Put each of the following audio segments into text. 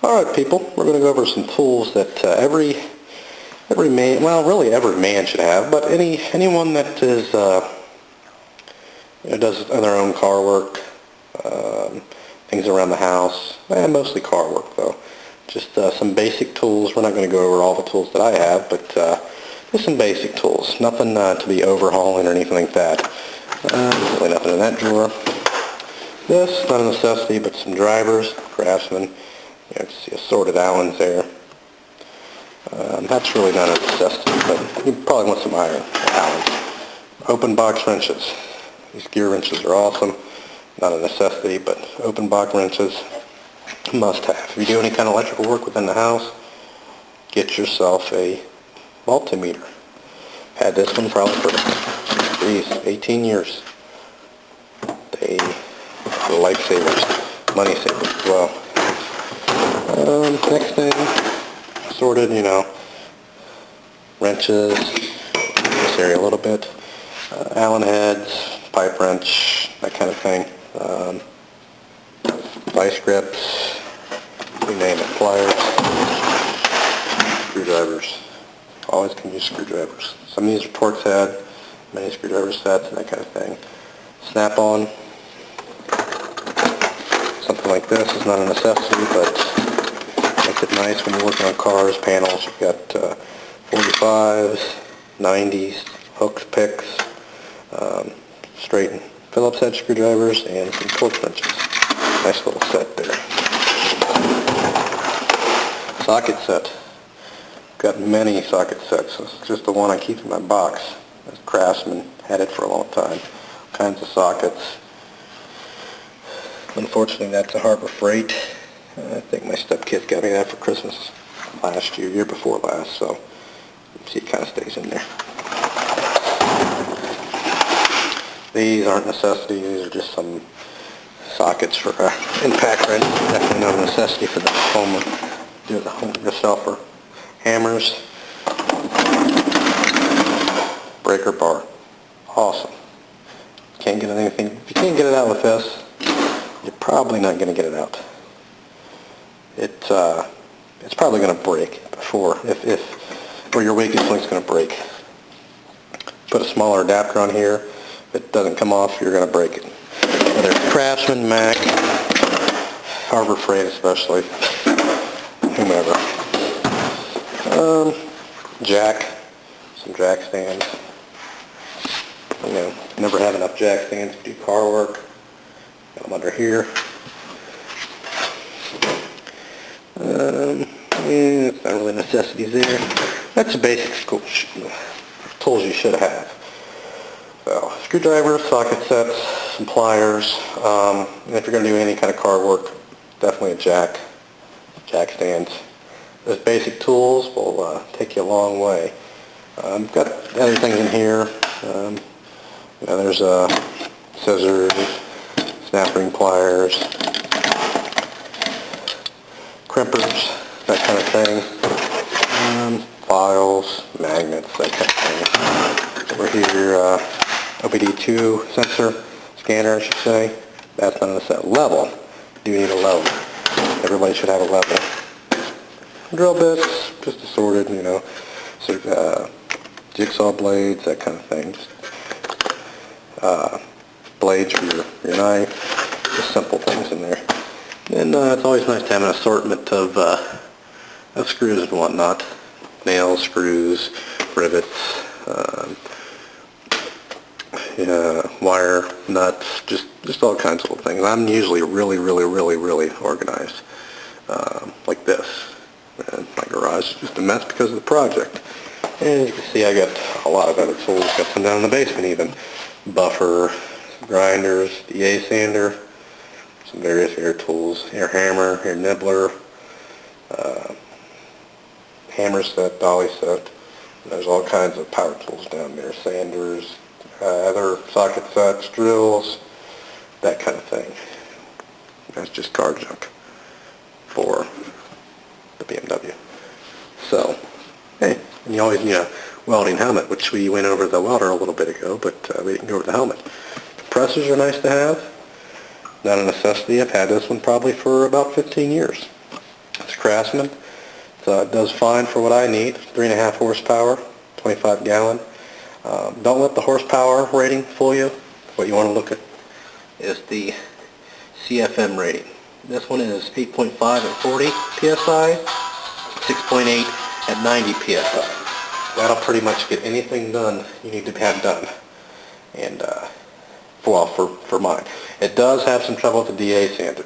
Alright people, we're going to go over some tools that every man, well really every man should have, but anyone that is, does their own car work, things around the house, mostly car work though. Just some basic tools. We're not going to go over all the tools that I have, but just some basic tools. Nothing to be overhauling or anything like that. There's really nothing in that drawer. This, not a necessity, but some drivers, Craftsman. You can see assorted Allens there. That's really not a necessity, but you probably want some iron Allens. Open box wrenches. These gear wrenches are awesome. Not a necessity, but open box wrenches, must have. If you do any kind of electrical work within the house, get yourself a multimeter. Had this one probably for, 18 years. They are lifesavers, money savers as well. Next thing, sorted, wrenches, this area a little bit, Allen heads, pipe wrench, that kind of thing, vice grips, you name it, pliers, screwdrivers. Always can use screwdrivers. Some of these are Torx head, many screwdriver sets, and that kind of thing. Snap-on. Something like this is not a necessity, but makes it nice when you're working on cars, panels. You've got 45s, 90s, hooks, picks, straight and Phillips head screwdrivers, and some Torx wrenches. Nice little set there. Socket set. Got many socket sets. This is just the one I keep in my box. This Craftsman had it for a long time. All kinds of sockets. Unfortunately, that's a Harbor Freight. I think my stepkids got me that for Christmas last year, year before last, so you can see it kind of stays in there. These aren't necessities, these are just some sockets for impact wrench. Definitely not a necessity for the home, do it at home yourself, or hammers. Breaker bar, awesome. Can't get anything, if you can't get it out with this, you're probably not going to get it out. It's probably going to break before, or your weakest link's going to break. Put a smaller adapter on here. If it doesn't come off, you're going to break it. Whether it's Craftsman, Mac, Harbor Freight especially, whomever. Jack, some jack stands. Never have enough jack stands to do car work. Got them under here. It's not really necessities there. That's the basic tools you should have. So, screwdriver, socket sets, some pliers. And if you're going to do any kind of car work, definitely a jack stands. Those basic tools will take you a long way. Got other things in here. There's scissors, snap ring pliers, crimpers, that kind of thing, files, magnets, that kind of thing. Over here, OBD2 sensor, scanner I should say. That's not a set level. You do need a level. Everybody should have a level. Drill bits, just assorted, so, jigsaw blades, that kind of thing. Just, blades for your knife, just simple things in there. And it's always nice to have an assortment of screws and whatnot. Nails, screws, rivets, wire, nuts, just all kinds of little things. I'm usually really organized, like this. And my garage is just a mess because of the project. And as you can see, I got a lot of other tools. Got some down in the basement even. Buffer, grinders, DA sander, some various air tools, air hammer, air nibbler, hammer set, dolly set. There's all kinds of power tools down there, sanders, other socket sets, drills, that kind of thing. That's just car junk for the BMW. So, hey, and you always need a welding helmet, which we went over the welder a little bit ago, but we didn't go over the helmet. Compressors are nice to have. Not a necessity. I've had this one probably for about 15 years. It's Craftsman. So it does fine for what I need. 3.5 horsepower, 25 gallon. Don't let the horsepower rating fool you. What you want to look at is the CFM rating. This one is 8.5 at 40 PSI, 6.8 at 90 PSI. That'll pretty much get anything done you need to have done. And, well, for mine. It does have some trouble with the DA sander.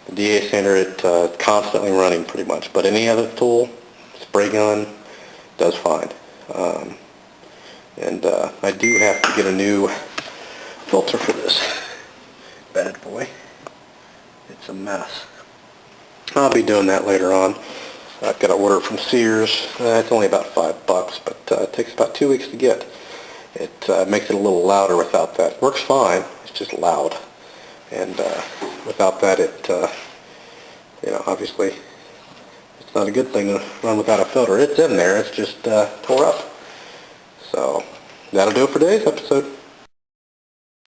The DA sander, it's constantly running pretty much, but any other tool, spray gun, does fine. I do have to get a new filter for this bad boy. It's a mess. I'll be doing that later on. I've got to order it from Sears. It's only about $5, but it takes about 2 weeks to get. It makes it a little louder without that. Works fine, it's just loud. And without that, obviously, it's not a good thing to run without a filter. It's in there, it's just tore up. So, that'll do it for today's episode.